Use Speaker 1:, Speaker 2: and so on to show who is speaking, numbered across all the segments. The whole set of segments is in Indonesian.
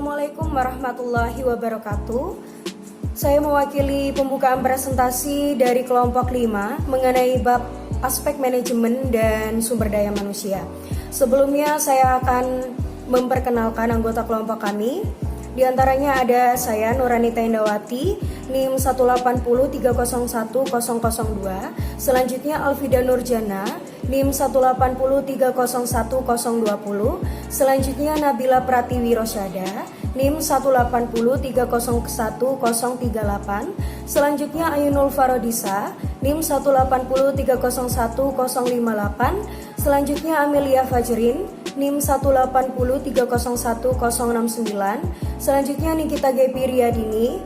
Speaker 1: Assalamualaikum warahmatullahi wabarakatuh. Saya mewakili pembukaan presentasi dari kelompok 5 mengenai bab aspek manajemen dan sumber daya manusia. Sebelumnya saya akan memperkenalkan anggota kelompok kami. Di antaranya ada saya Nuranita Indawati, NIM 180301002. Selanjutnya Alfida Nurjana, NIM 180301020. Selanjutnya Nabila Pratiwi Rosyada, NIM 180301038. Selanjutnya Ayunul Farodisa, NIM 180301058. Selanjutnya Amelia Fajrin, NIM 180301069. Selanjutnya Nikita Gepi Riyadini,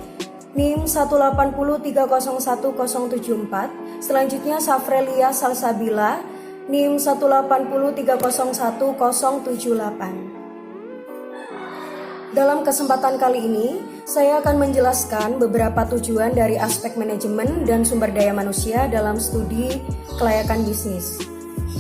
Speaker 1: NIM 180301074. Selanjutnya Safrelia Salsabila, NIM 180301078. Dalam kesempatan kali ini, saya akan menjelaskan beberapa tujuan dari aspek manajemen dan sumber daya manusia dalam studi kelayakan bisnis.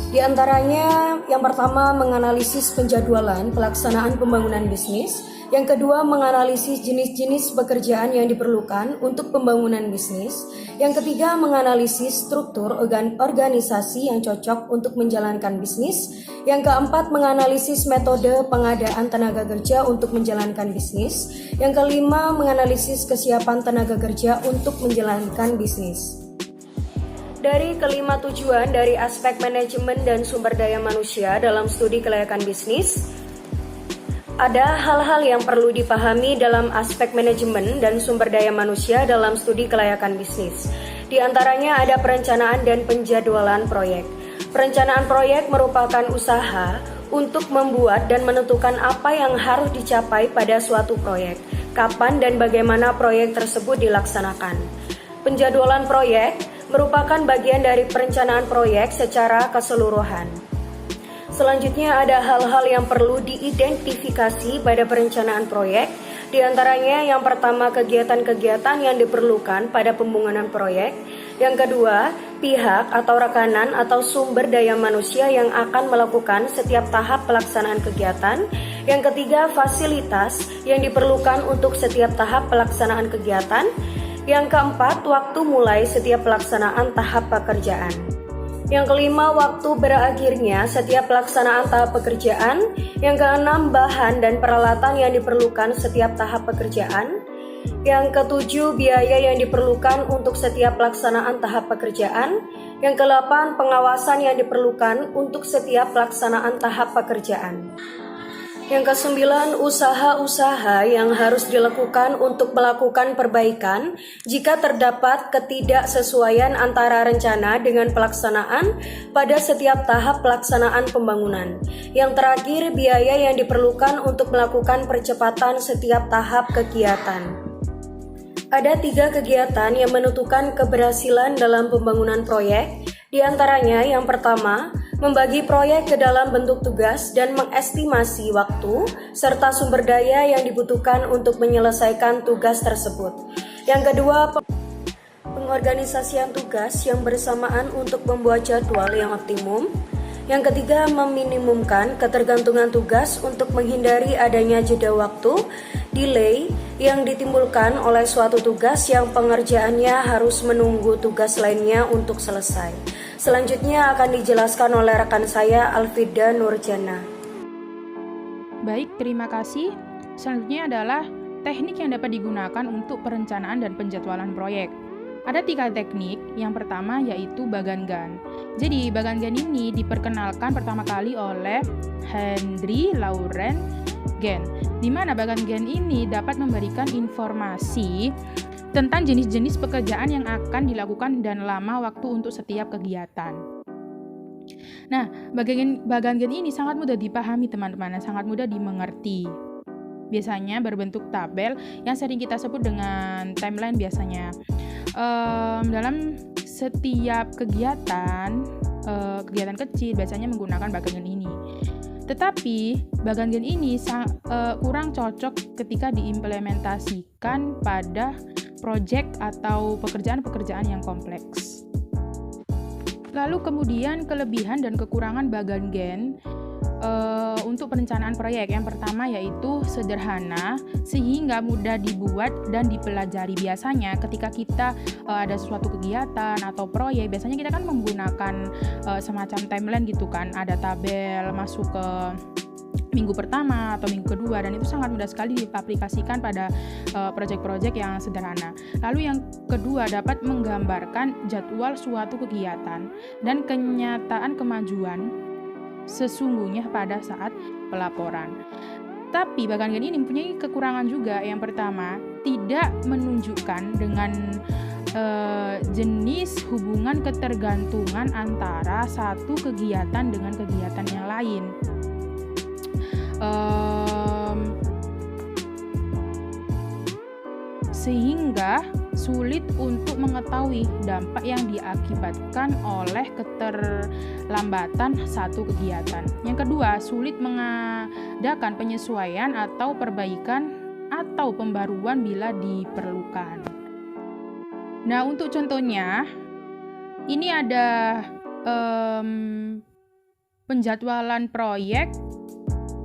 Speaker 1: Di antaranya, yang pertama menganalisis penjadwalan pelaksanaan pembangunan bisnis, yang kedua menganalisis jenis-jenis pekerjaan yang diperlukan untuk pembangunan bisnis, yang ketiga menganalisis struktur organisasi yang cocok untuk menjalankan bisnis, yang keempat menganalisis metode pengadaan tenaga kerja untuk menjalankan bisnis, yang kelima menganalisis kesiapan tenaga kerja untuk menjalankan bisnis. Dari kelima tujuan dari aspek manajemen dan sumber daya manusia dalam studi kelayakan bisnis, ada hal-hal yang perlu dipahami dalam aspek manajemen dan sumber daya manusia dalam studi kelayakan bisnis. Di antaranya ada perencanaan dan penjadwalan proyek. Perencanaan proyek merupakan usaha untuk membuat dan menentukan apa yang harus dicapai pada suatu proyek, kapan dan bagaimana proyek tersebut dilaksanakan. Penjadwalan proyek merupakan bagian dari perencanaan proyek secara keseluruhan. Selanjutnya ada hal-hal yang perlu diidentifikasi pada perencanaan proyek. Di antaranya yang pertama kegiatan-kegiatan yang diperlukan pada pembangunan proyek. Yang kedua, pihak atau rekanan atau sumber daya manusia yang akan melakukan setiap tahap pelaksanaan kegiatan. Yang ketiga, fasilitas yang diperlukan untuk setiap tahap pelaksanaan kegiatan. Yang keempat, waktu mulai setiap pelaksanaan tahap pekerjaan. Yang kelima, waktu berakhirnya setiap pelaksanaan tahap pekerjaan. Yang keenam, bahan dan peralatan yang diperlukan setiap tahap pekerjaan. Yang ketujuh, biaya yang diperlukan untuk setiap pelaksanaan tahap pekerjaan. Yang kedelapan, pengawasan yang diperlukan untuk setiap pelaksanaan tahap pekerjaan. Yang kesembilan, usaha-usaha yang harus dilakukan untuk melakukan perbaikan jika terdapat ketidaksesuaian antara rencana dengan pelaksanaan pada setiap tahap pelaksanaan pembangunan. Yang terakhir, biaya yang diperlukan untuk melakukan percepatan setiap tahap kegiatan. Ada 3 kegiatan yang menentukan keberhasilan dalam pembangunan proyek. Di antaranya yang pertama, membagi proyek ke dalam bentuk tugas dan mengestimasi waktu serta sumber daya yang dibutuhkan untuk menyelesaikan tugas tersebut. Yang kedua, pengorganisasian tugas yang bersamaan untuk membuat jadwal yang optimum. Yang ketiga, meminimumkan ketergantungan tugas untuk menghindari adanya jeda waktu, delay yang ditimbulkan oleh suatu tugas yang pengerjaannya harus menunggu tugas lainnya untuk selesai. Selanjutnya akan dijelaskan oleh rekan saya Alfida Nurjana.
Speaker 2: Baik, terima kasih. Selanjutnya adalah teknik yang dapat digunakan untuk perencanaan dan penjadwalan proyek. Ada 3 teknik, yang pertama yaitu Bagan-Gann. Jadi Bagan-Gann ini diperkenalkan pertama kali oleh Henry Laurent Gann, di mana Bagan-Gann ini dapat memberikan informasi tentang jenis-jenis pekerjaan yang akan dilakukan dan lama waktu untuk setiap kegiatan. Nah, Bagan-Gann ini sangat mudah dipahami teman-teman, sangat mudah dimengerti. Biasanya berbentuk tabel yang sering kita sebut dengan timeline biasanya. Dalam setiap kegiatan kecil biasanya menggunakan Bagan-Gann ini. Tetapi Bagan-Gann ini kurang cocok ketika diimplementasikan pada proyek atau pekerjaan-pekerjaan yang kompleks. Lalu kemudian kelebihan dan kekurangan Bagan-Gann untuk perencanaan proyek. Yang pertama yaitu sederhana sehingga mudah dibuat dan dipelajari. Biasanya ketika kita ada suatu kegiatan atau proyek, biasanya kita kan menggunakan semacam timeline gitu kan, ada tabel masuk ke minggu pertama atau minggu kedua, dan itu sangat mudah sekali diaplikasikan pada proyek-proyek yang sederhana. Lalu yang kedua, dapat menggambarkan jadwal suatu kegiatan dan kenyataan kemajuan sesungguhnya pada saat pelaporan. Tapi bagan ini mempunyai kekurangan juga. Yang pertama, tidak menunjukkan dengan jenis hubungan ketergantungan antara satu kegiatan dengan kegiatan yang lain. Sehingga sulit untuk mengetahui dampak yang diakibatkan oleh keterlambatan satu kegiatan. Yang kedua, sulit mengadakan penyesuaian atau perbaikan atau pembaruan bila diperlukan. Nah, untuk contohnya, ini ada penjadwalan proyek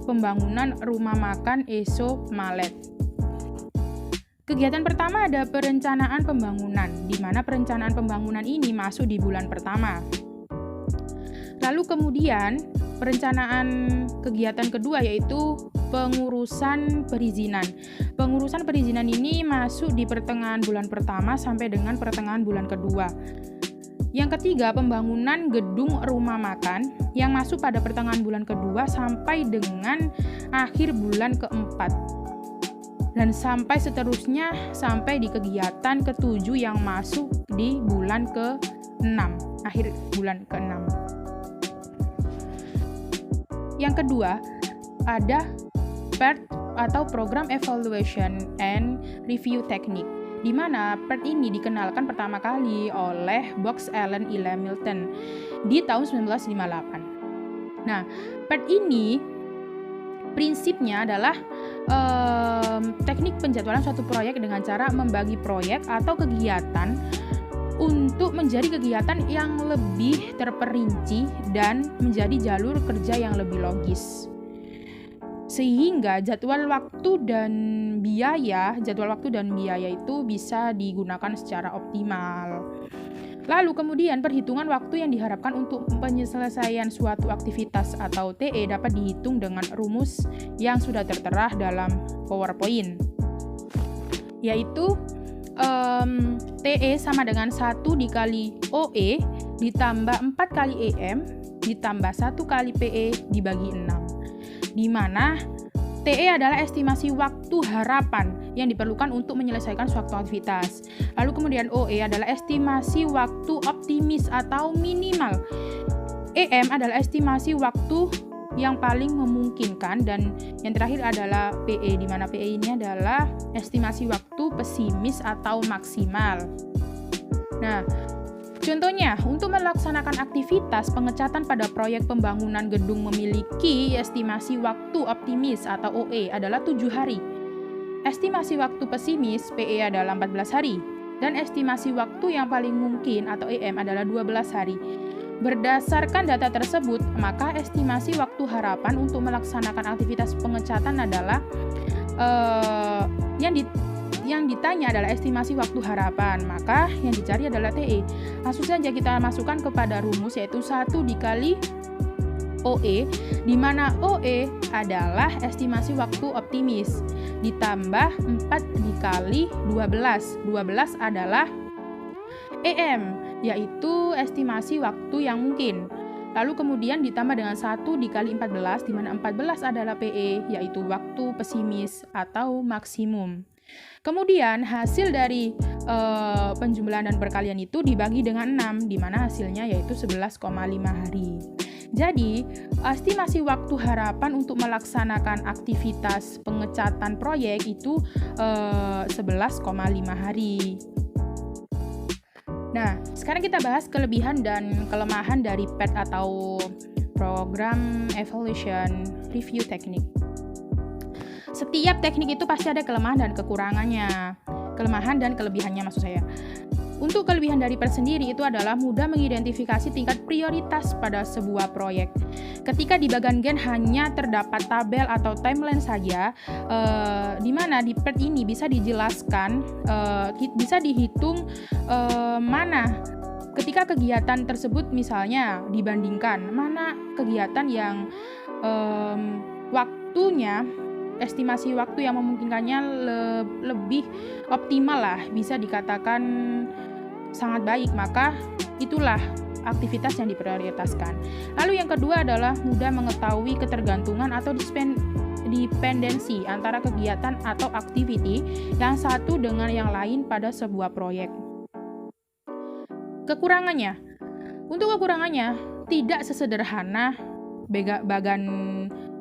Speaker 2: pembangunan rumah makan Eso Malet. Kegiatan pertama ada perencanaan pembangunan, di mana perencanaan pembangunan ini masuk di bulan pertama. Lalu kemudian perencanaan kegiatan kedua yaitu pengurusan perizinan. Pengurusan perizinan ini masuk di pertengahan bulan pertama sampai dengan pertengahan bulan kedua. Yang ketiga, pembangunan gedung rumah makan yang masuk pada pertengahan bulan kedua sampai dengan akhir bulan keempat. Dan sampai seterusnya sampai di kegiatan ketujuh yang masuk di bulan ke-6, akhir bulan ke-6. Yang kedua, ada PERT atau Program Evaluation and Review Technique, di mana PERT ini dikenalkan pertama kali oleh Box, Allen, E. Milton di tahun 1958. Nah, PERT ini prinsipnya adalah teknik penjadwalan suatu proyek dengan cara membagi proyek atau kegiatan untuk menjadi kegiatan yang lebih terperinci dan menjadi jalur kerja yang lebih logis. Sehingga jadwal waktu dan biaya itu bisa digunakan secara optimal. Lalu kemudian perhitungan waktu yang diharapkan untuk penyelesaian suatu aktivitas atau TE dapat dihitung dengan rumus yang sudah tertera dalam PowerPoint, yaitu TE sama dengan 1 dikali OE ditambah 4 kali EM ditambah 1 kali PE dibagi 6, di mana TE adalah estimasi waktu harapan yang diperlukan untuk menyelesaikan suatu aktivitas. Lalu kemudian OE adalah estimasi waktu optimis atau minimal. EM adalah estimasi waktu yang paling memungkinkan, dan yang terakhir adalah PE, di mana PE ini adalah estimasi waktu pesimis atau maksimal. Nah, contohnya, untuk melaksanakan aktivitas pengecatan pada proyek pembangunan gedung memiliki estimasi waktu optimis atau OE adalah 7 hari. Estimasi waktu pesimis PE adalah 14 hari. Dan estimasi waktu yang paling mungkin atau EM adalah 12 hari. Berdasarkan data tersebut, maka estimasi waktu harapan untuk melaksanakan aktivitas pengecatan adalah yang ditanya adalah estimasi waktu harapan, maka yang dicari adalah TE. Langsung saja kita masukkan kepada rumus, yaitu 1 dikali OE, di mana OE adalah estimasi waktu optimis, ditambah 4 dikali 12. 12 adalah EM, yaitu estimasi waktu yang mungkin. Lalu kemudian ditambah dengan 1 dikali 14, di mana 14 adalah PE, yaitu waktu pesimis atau maksimum. Kemudian hasil dari penjumlahan dan perkalian itu dibagi dengan 6, di mana hasilnya yaitu 11,5 hari. Jadi, estimasi waktu harapan untuk melaksanakan aktivitas pengecatan proyek itu 11,5 hari. Nah, sekarang kita bahas kelebihan dan kelemahan dari PET atau Program Evaluation Review Technique. Setiap teknik itu pasti ada kelemahan dan kekurangannya. Kelemahan dan kelebihannya maksud saya. Untuk kelebihan dari PERT sendiri itu adalah mudah mengidentifikasi tingkat prioritas pada sebuah proyek. Ketika di bagian Gantt hanya terdapat tabel atau timeline saja, di mana di PERT ini bisa dijelaskan, bisa dihitung mana ketika kegiatan tersebut misalnya dibandingkan mana kegiatan yang waktunya, estimasi waktu yang memungkinkannya lebih optimal lah, bisa dikatakan sangat baik, maka itulah aktivitas yang diprioritaskan. Lalu yang kedua adalah mudah mengetahui ketergantungan atau dependensi antara kegiatan atau activity yang satu dengan yang lain pada sebuah proyek. Kekurangannya, untuk kekurangannya tidak sesederhana bagan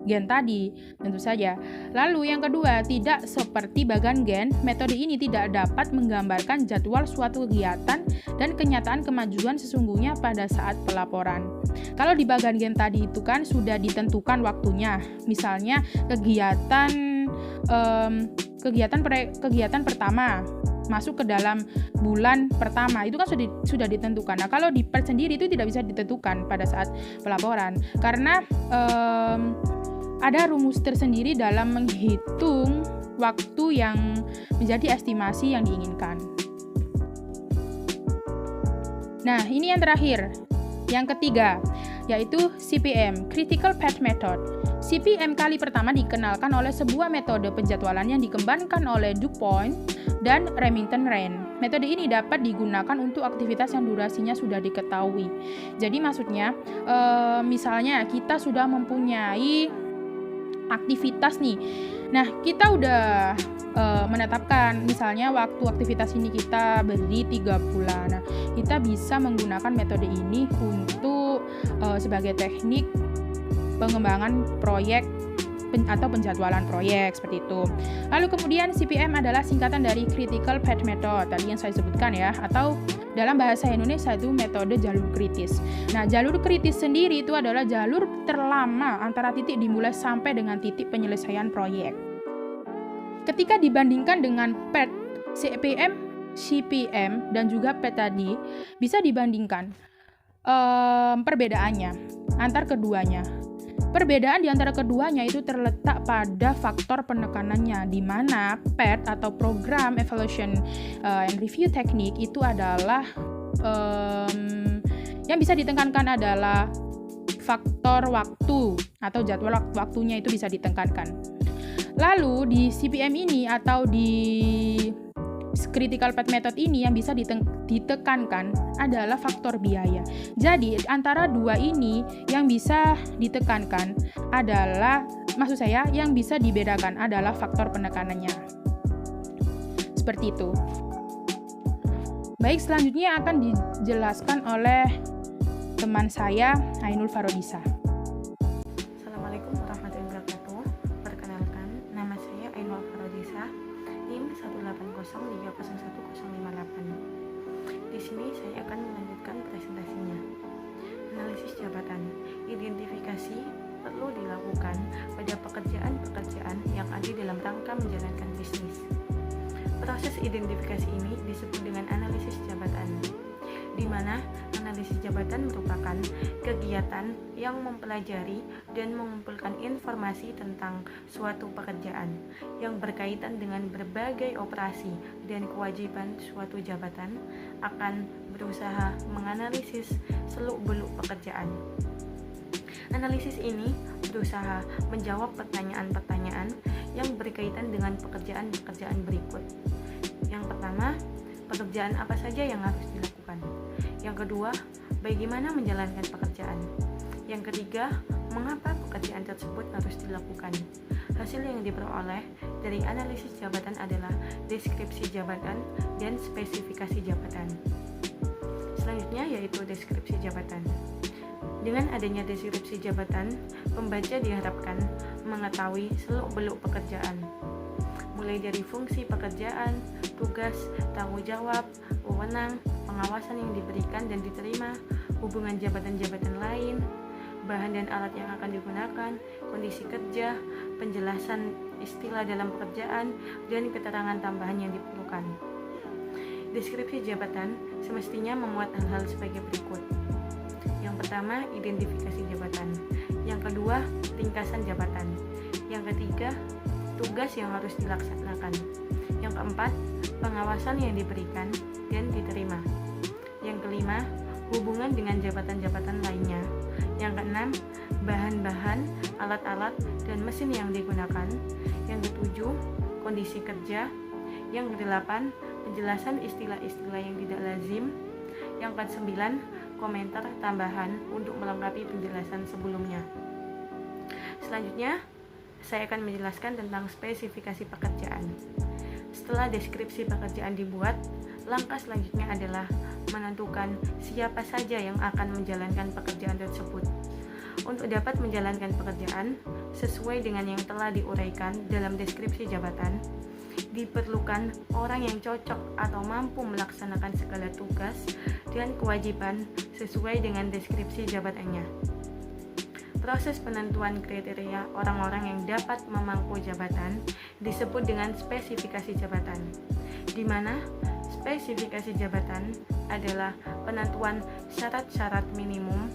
Speaker 2: Gantt tadi, tentu saja. Lalu yang kedua, tidak seperti bagan Gantt, metode ini tidak dapat menggambarkan jadwal suatu kegiatan dan kenyataan kemajuan sesungguhnya pada saat pelaporan. Kalau di bagan Gantt tadi itu kan sudah ditentukan waktunya, misalnya kegiatan pertama masuk ke dalam bulan pertama, itu kan sudah ditentukan. Nah, kalau di PERT sendiri itu tidak bisa ditentukan pada saat pelaporan karena ada rumus tersendiri dalam menghitung waktu yang menjadi estimasi yang diinginkan. Nah, ini yang terakhir, yang ketiga, yaitu CPM, Critical Path Method. CPM kali pertama dikenalkan oleh sebuah metode penjadwalan yang dikembangkan oleh DuPont dan Remington-Rand. Metode ini dapat digunakan untuk aktivitas yang durasinya sudah diketahui. Jadi maksudnya, misalnya kita sudah mempunyai aktivitas nih. Nah, kita udah menetapkan misalnya waktu aktivitas ini kita beri 3 bulan. Nah, kita bisa menggunakan metode ini untuk sebagai teknik pengembangan proyek atau penjadwalan proyek seperti itu. Lalu kemudian CPM adalah singkatan dari Critical Path Method tadi yang saya sebutkan ya, atau dalam bahasa Indonesia itu metode jalur kritis. Nah, jalur kritis sendiri itu adalah jalur terlama antara titik dimulai sampai dengan titik penyelesaian proyek. Ketika dibandingkan dengan PERT, CPM, dan juga PERT tadi, bisa dibandingkan perbedaannya antar keduanya. Perbedaan di antara keduanya itu terletak pada faktor penekanannya, di mana PERT atau Program Evaluation and Review Technique itu adalah yang bisa ditekankan adalah faktor waktu atau jadwal waktunya itu bisa ditekankan. Lalu di CPM ini atau di Critical Path Method ini yang bisa ditekankan adalah faktor biaya. Jadi antara dua ini yang bisa ditekankan adalah, maksud saya yang bisa dibedakan adalah faktor penekanannya. Seperti itu. Baik, selanjutnya akan dijelaskan oleh teman saya, Ainul Farodisa.
Speaker 3: Assalamualaikum warahmatullahi wabarakatuh. Perkenalkan, nama saya Ainul Farodisa, NIM 18030010058. Di sini saya akan melanjutkan presentasinya. Analisis jabatan. Identifikasi perlu dilakukan pada pekerjaan-pekerjaan yang ada dalam rangka menjalankan bisnis. Proses identifikasi ini disebut dengan analisis jabatan, di mana analisis jabatan merupakan kegiatan yang mempelajari dan mengumpulkan informasi tentang suatu pekerjaan yang berkaitan dengan berbagai operasi dan kewajiban suatu jabatan akan berusaha menganalisis seluk-beluk pekerjaan. Analisis ini berusaha menjawab pertanyaan-pertanyaan yang berkaitan dengan pekerjaan-pekerjaan berikut. Yang pertama, pekerjaan apa saja yang harus dilakukan? Yang kedua, bagaimana menjalankan pekerjaan? Yang ketiga, mengapa pekerjaan tersebut harus dilakukan? Hasil yang diperoleh dari analisis jabatan adalah deskripsi jabatan dan spesifikasi jabatan. Selanjutnya yaitu deskripsi jabatan. Dengan adanya deskripsi jabatan, pembaca diharapkan mengetahui seluk-beluk pekerjaan, mulai dari fungsi pekerjaan, tugas, tanggung jawab, wewenang, pengawasan yang diberikan dan diterima, hubungan jabatan-jabatan lain, bahan dan alat yang akan digunakan, kondisi kerja, penjelasan istilah dalam pekerjaan, dan keterangan tambahan yang diperlukan. Deskripsi jabatan semestinya memuat hal-hal sebagai berikut. Yang pertama, identifikasi jabatan. Yang kedua, ringkasan jabatan. Yang ketiga, tugas yang harus dilaksanakan. Yang keempat, pengawasan yang diberikan dan diterima. Yang kelima, hubungan dengan jabatan-jabatan lainnya. Yang keenam, bahan-bahan, alat-alat, dan mesin yang digunakan. Yang ketujuh, kondisi kerja. Yang kedelapan, penjelasan istilah-istilah yang tidak lazim. Yang kesembilan, komentar tambahan untuk melengkapi penjelasan sebelumnya. Selanjutnya, saya akan menjelaskan tentang spesifikasi pekerjaan. Setelah deskripsi pekerjaan dibuat, langkah selanjutnya adalah menentukan siapa saja yang akan menjalankan pekerjaan tersebut. Untuk dapat menjalankan pekerjaan sesuai dengan yang telah diuraikan dalam deskripsi jabatan, diperlukan orang yang cocok atau mampu melaksanakan segala tugas dan kewajiban sesuai dengan deskripsi jabatannya. Proses penentuan kriteria orang-orang yang dapat memangku jabatan disebut dengan spesifikasi jabatan, di mana spesifikasi jabatan adalah penentuan syarat-syarat minimum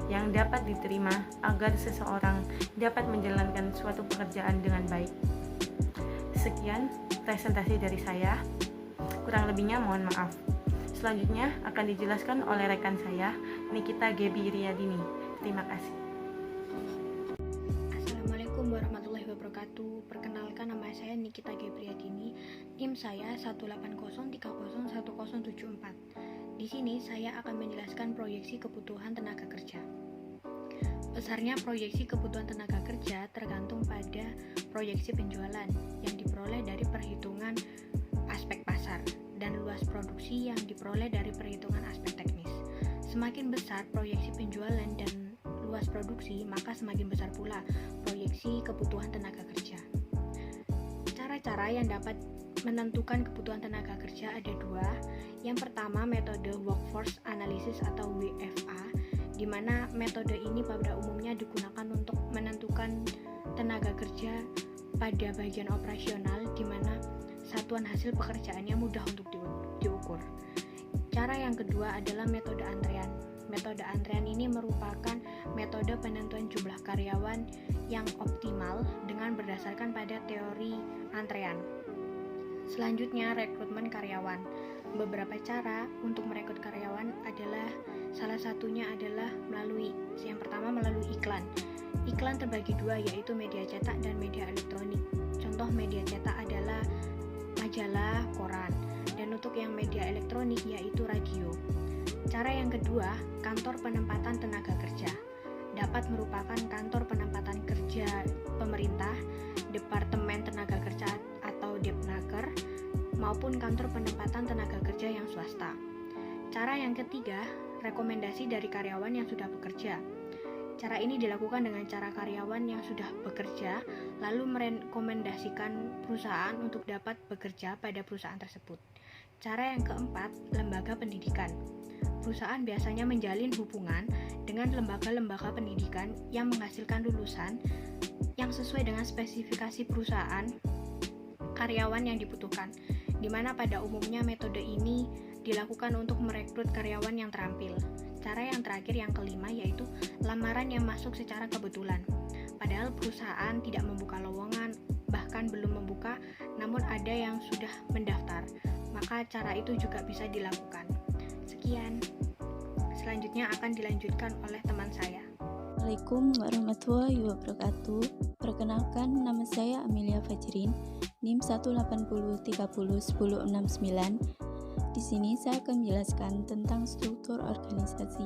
Speaker 3: yang dapat diterima agar seseorang dapat menjalankan suatu pekerjaan dengan baik. Sekian presentasi dari saya, kurang lebihnya mohon maaf. Selanjutnya akan dijelaskan oleh rekan saya, Nikita Gebi Riyadini. Terima kasih.
Speaker 4: Assalamualaikum warahmatullahi wabarakatuh. Perkenalkan, nama saya Nikita Gebriadini. NIM saya 180301074. Di sini saya akan menjelaskan proyeksi kebutuhan tenaga kerja. Besarnya proyeksi kebutuhan tenaga kerja tergantung pada proyeksi penjualan yang diperoleh dari perhitungan aspek pasar dan luas produksi yang diperoleh dari perhitungan aspek teknis. Semakin besar proyeksi penjualan dan luas produksi, maka semakin besar pula proyeksi kebutuhan tenaga kerja. Cara-cara yang dapat menentukan kebutuhan tenaga kerja ada dua. Yang pertama, metode workforce analysis atau WFA, di mana metode ini pada umumnya digunakan untuk menentukan tenaga kerja pada bagian operasional, di mana satuan hasil pekerjaannya mudah untuk diukur. Cara yang kedua adalah metode antrean. Metode antrean ini merupakan metode penentuan jumlah karyawan yang optimal dengan berdasarkan pada teori antrean. Selanjutnya, rekrutmen karyawan. Beberapa cara untuk merekrut karyawan adalah salah satunya adalah yang pertama melalui iklan. Iklan terbagi dua, yaitu media cetak dan media elektronik. Contoh media cetak adalah majalah, koran, dan untuk yang media elektronik yaitu radio. Cara yang kedua, kantor penempatan tenaga kerja. Dapat merupakan kantor penempatan kerja pemerintah, Departemen Tenaga Kerja atau Depnaker, maupun kantor penempatan tenaga kerja yang swasta. Cara yang ketiga, rekomendasi dari karyawan yang sudah bekerja. Cara ini dilakukan dengan cara karyawan yang sudah bekerja lalu merekomendasikan perusahaan untuk dapat bekerja pada perusahaan tersebut. Cara yang keempat, lembaga pendidikan. Perusahaan biasanya menjalin hubungan dengan lembaga-lembaga pendidikan yang menghasilkan lulusan yang sesuai dengan spesifikasi perusahaan karyawan yang dibutuhkan, di mana pada umumnya metode ini dilakukan untuk merekrut karyawan yang terampil. Cara yang terakhir, yang kelima, yaitu lamaran yang masuk secara kebetulan. Padahal perusahaan tidak membuka lowongan, bahkan belum membuka, namun ada yang sudah mendaftar, maka cara itu juga bisa dilakukan. Sekian. Selanjutnya akan dilanjutkan oleh teman saya.
Speaker 5: Assalamualaikum warahmatullahi wabarakatuh. Perkenalkan, nama saya Amelia Fajrin, NIM 180301069. Di sini saya akan menjelaskan tentang struktur organisasi.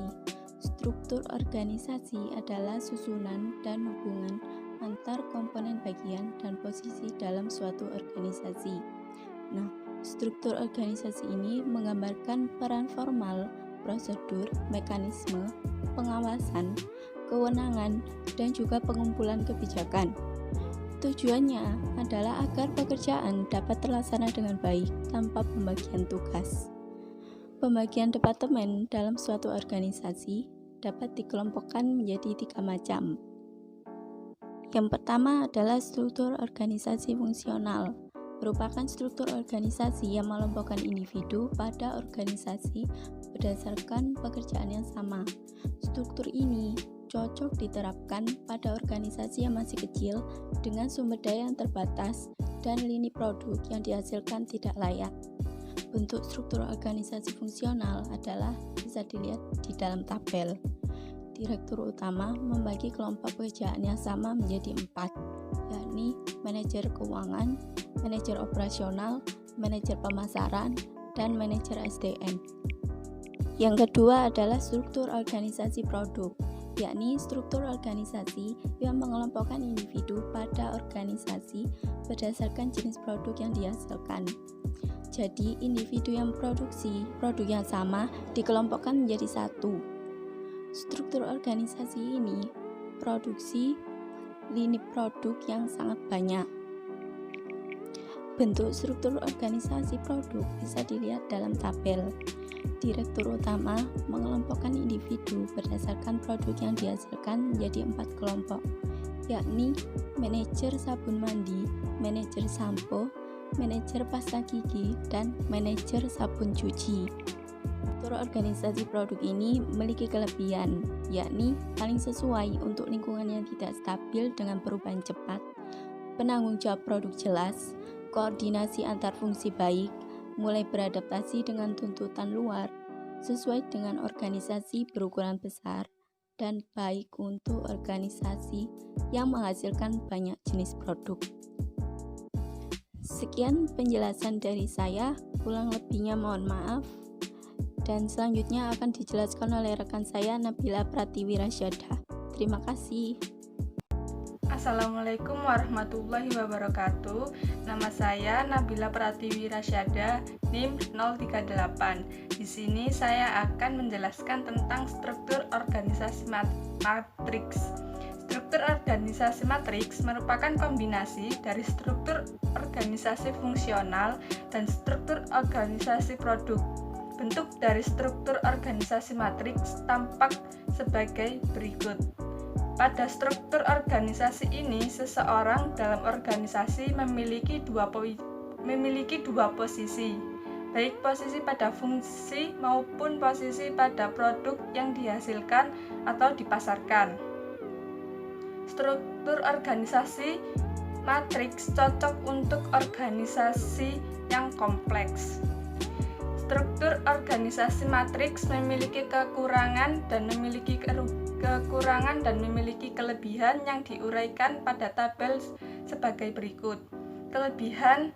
Speaker 5: Struktur organisasi adalah susunan dan hubungan antar komponen bagian dan posisi dalam suatu organisasi. Nah, struktur organisasi ini menggambarkan peran formal, prosedur, mekanisme, pengawasan, kewenangan, dan juga pengumpulan kebijakan. Tujuannya adalah agar pekerjaan dapat terlaksana dengan baik tanpa pembagian tugas. Pembagian departemen dalam suatu organisasi dapat dikelompokkan menjadi 3 macam. Yang pertama adalah struktur organisasi fungsional. merupakan struktur organisasi yang mengelompokkan individu pada organisasi berdasarkan pekerjaan yang sama. Struktur ini cocok diterapkan pada organisasi yang masih kecil dengan sumber daya yang terbatas dan lini produk yang dihasilkan tidak layak. Bentuk struktur organisasi fungsional adalah bisa dilihat di dalam tabel. Direktur utama membagi kelompok pekerjaan yang sama menjadi 4, yakni manajer keuangan, manajer operasional, manajer pemasaran, dan manajer SDM. Yang kedua adalah struktur organisasi produk, yakni struktur organisasi yang mengelompokkan individu pada organisasi berdasarkan jenis produk yang dihasilkan. Jadi, individu yang produksi produk yang sama dikelompokkan menjadi satu. Struktur organisasi ini produksi lini produk yang sangat banyak. Bentuk struktur organisasi produk bisa dilihat dalam tabel. Direktur utama mengelompokkan individu berdasarkan produk yang dihasilkan menjadi 4 kelompok, yakni manajer sabun mandi, manajer sampo, manajer pasta gigi, dan manajer sabun cuci. Struktur organisasi produk ini memiliki kelebihan, yakni paling sesuai untuk lingkungan yang tidak stabil dengan perubahan cepat, penanggung jawab produk jelas, koordinasi antar fungsi baik, mulai beradaptasi dengan tuntutan luar, sesuai dengan organisasi berukuran besar, dan baik untuk organisasi yang menghasilkan banyak jenis produk. Sekian penjelasan dari saya, kurang lebihnya mohon maaf. Dan selanjutnya akan dijelaskan oleh rekan saya Nabila Pratiwi Rasyada. Terima kasih.
Speaker 6: Assalamualaikum warahmatullahi wabarakatuh. Nama saya Nabila Pratiwi Rasyada, NIM 038. Di sini saya akan menjelaskan tentang struktur organisasi matriks. Struktur organisasi matriks merupakan kombinasi dari struktur organisasi fungsional dan struktur organisasi produk. Bentuk dari struktur organisasi matriks tampak sebagai berikut. Pada struktur organisasi ini, seseorang dalam organisasi memiliki dua posisi, baik posisi pada fungsi maupun posisi pada produk yang dihasilkan atau dipasarkan. Struktur organisasi matriks cocok untuk organisasi yang kompleks. Struktur organisasi matriks memiliki kekurangan dan memiliki kelebihan yang diuraikan pada tabel sebagai berikut. Kelebihan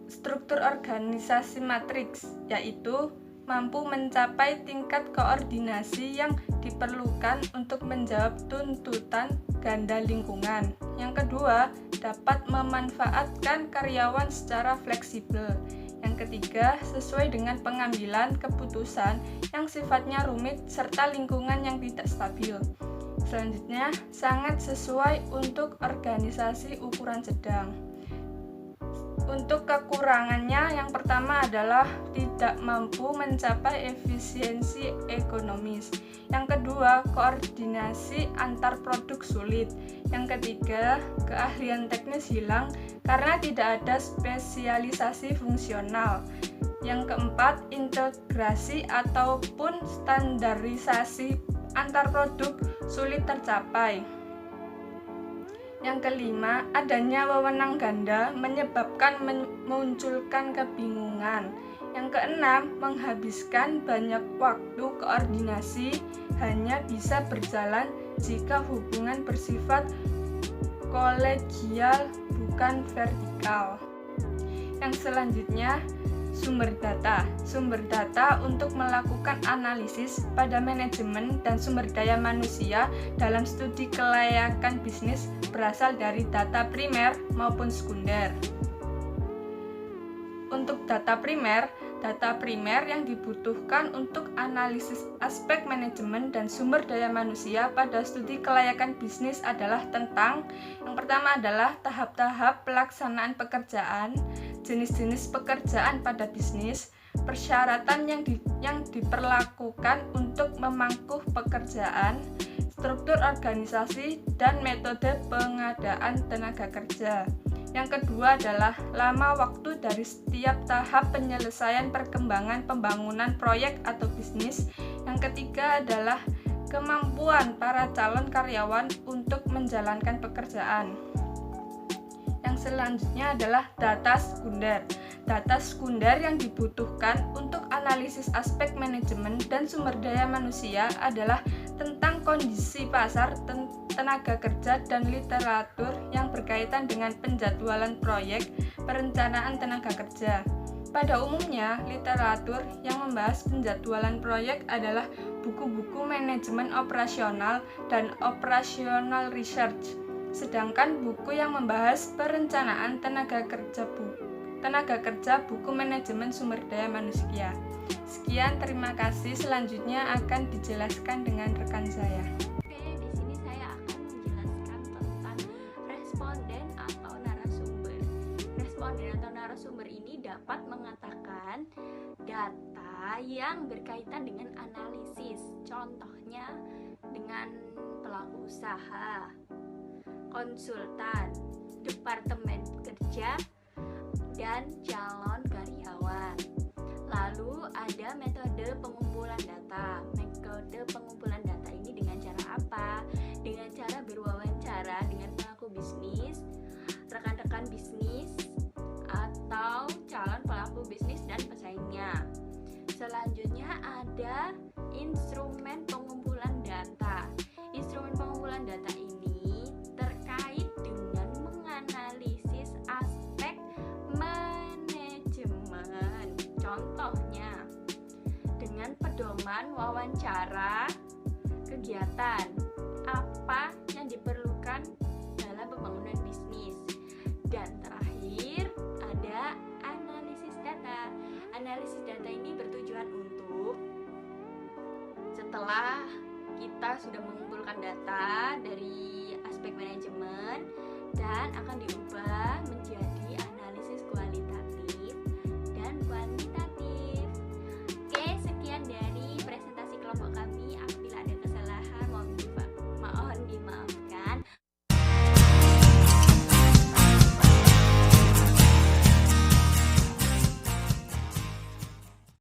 Speaker 6: struktur organisasi matriks yaitu mampu mencapai tingkat koordinasi yang diperlukan untuk menjawab tuntutan ganda lingkungan. Yang kedua, dapat memanfaatkan karyawan secara fleksibel. Yang ketiga, sesuai dengan pengambilan keputusan yang sifatnya rumit serta lingkungan yang tidak stabil. Selanjutnya, sangat sesuai untuk organisasi ukuran sedang. Untuk kekurangannya, yang pertama adalah tidak mampu mencapai efisiensi ekonomis. Yang kedua, koordinasi antar produk sulit. Yang ketiga, keahlian teknis hilang karena tidak ada spesialisasi fungsional. Yang keempat, integrasi ataupun standarisasi antar produk sulit tercapai. Yang kelima, adanya wewenang ganda menyebabkan memunculkan kebingungan. Yang keenam, menghabiskan banyak waktu koordinasi hanya bisa berjalan jika hubungan bersifat kolegial bukan vertikal. Yang selanjutnya, sumber data. Sumber data untuk melakukan analisis pada manajemen dan sumber daya manusia dalam studi kelayakan bisnis berasal dari data primer maupun sekunder. Untuk data primer yang dibutuhkan untuk analisis aspek manajemen dan sumber daya manusia pada studi kelayakan bisnis adalah tentang yang pertama adalah tahap-tahap pelaksanaan pekerjaan, jenis-jenis pekerjaan pada bisnis, persyaratan yang diperlakukan untuk memangku pekerjaan, struktur organisasi, dan metode pengadaan tenaga kerja. Yang kedua adalah lama waktu dari setiap tahap penyelesaian perkembangan pembangunan proyek atau bisnis. Yang ketiga adalah kemampuan para calon karyawan untuk menjalankan pekerjaan. Yang selanjutnya adalah data sekunder. Data sekunder yang dibutuhkan untuk analisis aspek manajemen dan sumber daya manusia adalah tentang kondisi pasar, tenaga kerja, dan literatur yang berkaitan dengan penjadwalan proyek, perencanaan tenaga kerja. Pada umumnya, literatur yang membahas penjadwalan proyek adalah buku-buku manajemen operasional dan operational research. Sedangkan buku yang membahas perencanaan tenaga kerja buku manajemen sumber daya manusia. Sekian, terima kasih. Selanjutnya akan dijelaskan dengan rekan saya.
Speaker 7: Oke, di sini saya akan menjelaskan tentang responden atau narasumber. Responden atau narasumber ini dapat mengatakan data yang berkaitan dengan analisis. Contohnya dengan pelaku usaha, konsultan, departemen kerja, dan calon karyawan. Lalu ada metode pengumpulan data. Metode pengumpulan data ini dengan cara apa? Dengan cara berwawancara dengan pelaku bisnis, rekan-rekan bisnis, atau calon pelaku bisnis dan pesaingnya. Selanjutnya ada instrumen pengumpulan data. Instrumen pengumpulan data ini terkait dengan menganalisis aspek manajemen. Contohnya dengan pedoman wawancara kegiatan, apa yang diperlukan dalam pembangunan bisnis. Dan terakhir ada analisis data. Analisis data ini bertujuan untuk setelah kita sudah mengumpulkan data dari aspek manajemen dan akan diubah menjadi